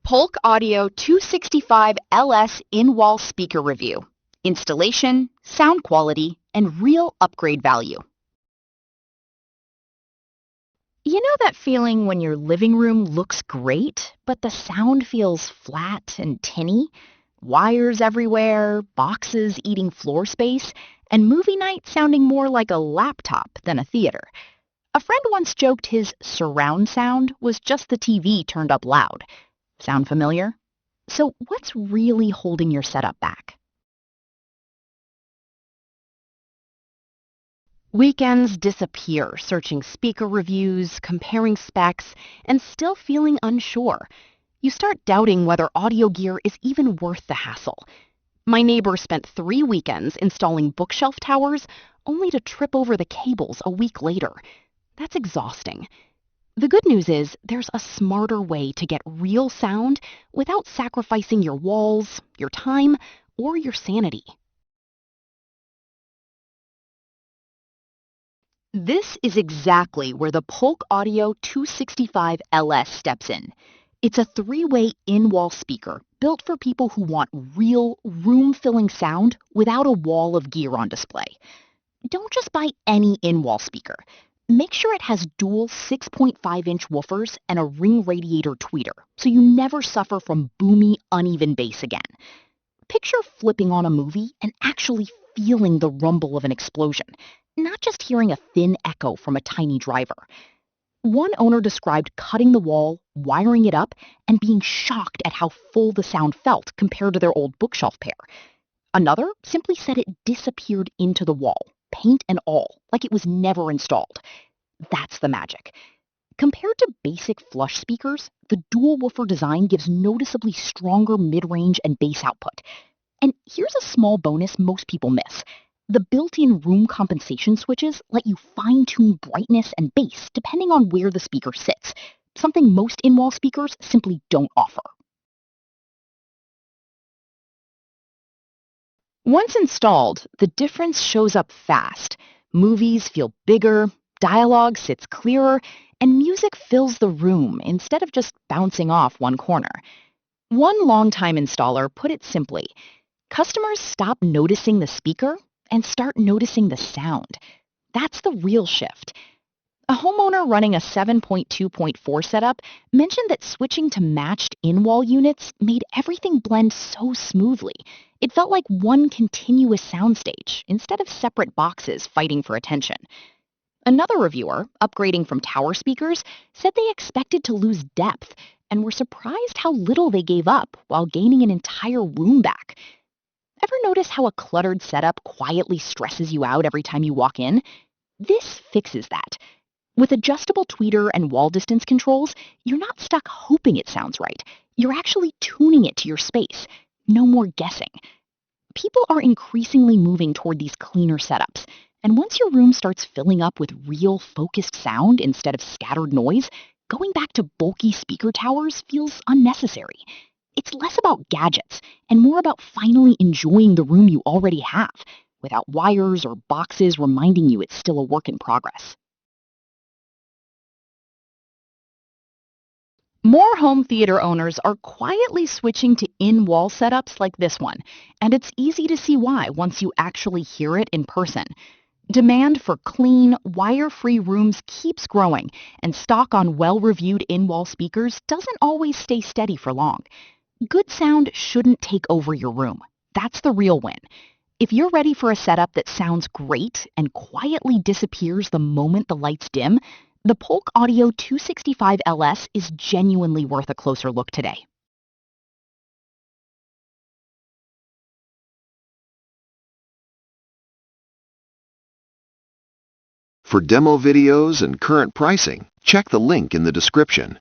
Polk Audio 265 LS in-wall speaker review. Installation, sound quality, and real upgrade value. You know that feeling when your living room looks great, but the sound feels flat and tinny? Wires everywhere, boxes eating floor space, and movie night sounding more like a laptop than a theater. A friend once joked his surround sound was just the TV turned up loud. Sound familiar? So what's really holding your setup back? Weekends disappear searching speaker reviews, comparing specs, and still feeling unsure. You start doubting whether audio gear is even worth the hassle. My neighbor spent 3 weekends installing bookshelf towers only to trip over the cables a week later. That's exhausting. The good news is there's a smarter way to get real sound without sacrificing your walls, your time, or your sanity. This is exactly where the Polk Audio 265 LS steps in. It's a 3-way in-wall speaker built for people who want real, room-filling sound without a wall of gear on display. Don't just buy any in-wall speaker. Make sure it has dual 6.5-inch woofers and a ring radiator tweeter, so you never suffer from boomy, uneven bass again. Picture flipping on a movie and actually feeling the rumble of an explosion, not just hearing a thin echo from a tiny driver. One owner described cutting the wall, wiring it up, and being shocked at how full the sound felt compared to their old bookshelf pair. Another simply said it disappeared into the wall, paint and all, like it was never installed. That's the magic. Compared to basic flush speakers, the dual woofer design gives noticeably stronger mid-range and bass output. And here's a small bonus most people miss. The built-in room compensation switches let you fine-tune brightness and bass depending on where the speaker sits, something most in-wall speakers simply don't offer. Once installed, the difference shows up fast. Movies feel bigger, dialogue sits clearer, and music fills the room instead of just bouncing off one corner. One longtime installer put it simply, customers stop noticing the speaker and start noticing the sound. That's the real shift. A homeowner running a 7.2.4 setup mentioned that switching to matched in-wall units made everything blend so smoothly. It felt like one continuous soundstage instead of separate boxes fighting for attention. Another reviewer, upgrading from tower speakers, said they expected to lose depth and were surprised how little they gave up while gaining an entire room back. Ever notice how a cluttered setup quietly stresses you out every time you walk in? This fixes that. With adjustable tweeter and wall distance controls, you're not stuck hoping it sounds right. You're actually tuning it to your space. No more guessing. People are increasingly moving toward these cleaner setups. And once your room starts filling up with real focused sound instead of scattered noise, going back to bulky speaker towers feels unnecessary. It's less about gadgets and more about finally enjoying the room you already have, without wires or boxes reminding you it's still a work in progress. More home theater owners are quietly switching to in-wall setups like this one, and it's easy to see why once you actually hear it in person. Demand for clean, wire-free rooms keeps growing, and stock on well-reviewed in-wall speakers doesn't always stay steady for long. Good sound shouldn't take over your room. That's the real win. If you're ready for a setup that sounds great and quietly disappears the moment the lights dim, the Polk Audio 265 LS is genuinely worth a closer look today. For demo videos and current pricing, check the link in the description.